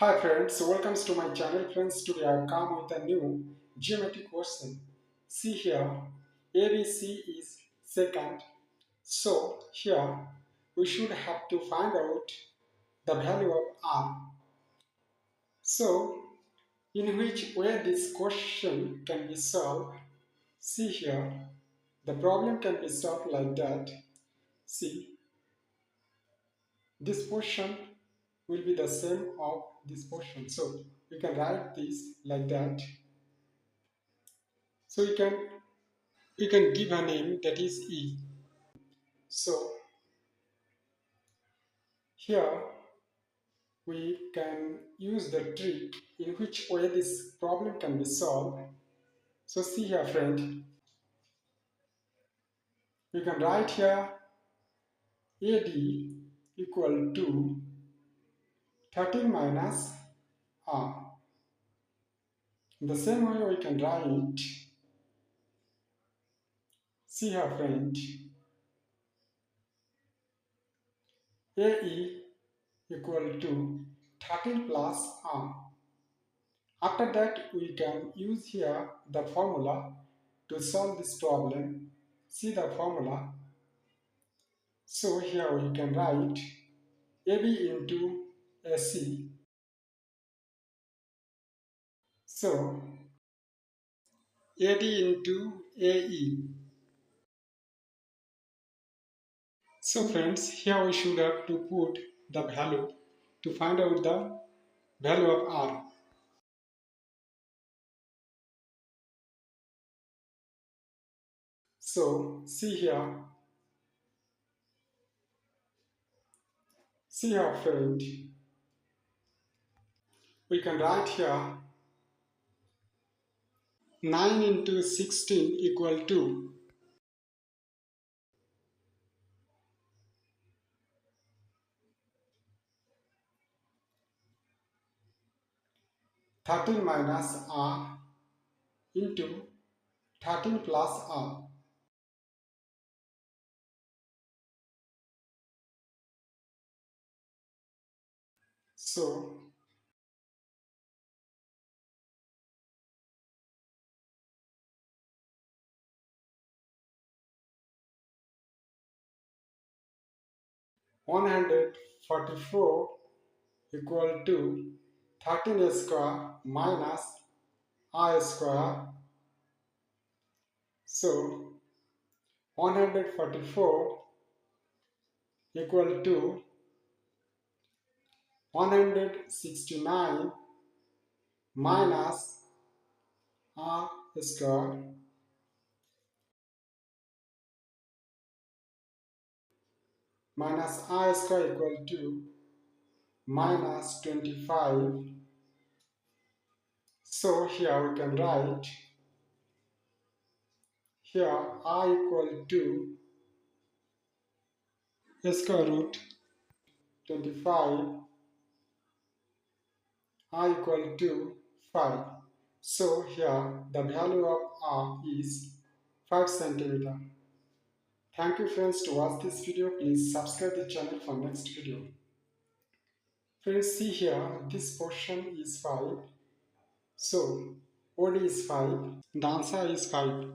Hi friends, welcome to my channel friends. Today I come with a new geometry question. See here, ABC is second. So here we should have to find out the value of R. So in which way this question can be solved? See here, the problem can be solved like that. See, this portion will be the same of this portion. So we can write this like that. So you can give a name that is E. So here we can use the trick in which way this problem can be solved. So see here friend, you can write here AD equal to 13 minus R. In the same way we can write, see here friend, AE equal to 13 plus R. After that, we can use here the formula to solve this problem. See the formula. So here we can write AB into AC. So AD into AE. So friends, here we should have to put the value to find out the value of R. So see here friend, we can write here 9 into 16 equal to 13 minus R into 13 plus R. So 144 equal to 13 square minus I square. So 144 equal to 169 minus R square minus I square equal to minus 25. So here we can write here I equal to square root 25, I equal to 5. So here the value of R is 5 centimeter. Thank you friends to watch this video. Please subscribe the channel for next video. Friends, see here this portion is 5. So OD is 5. The answer is 5.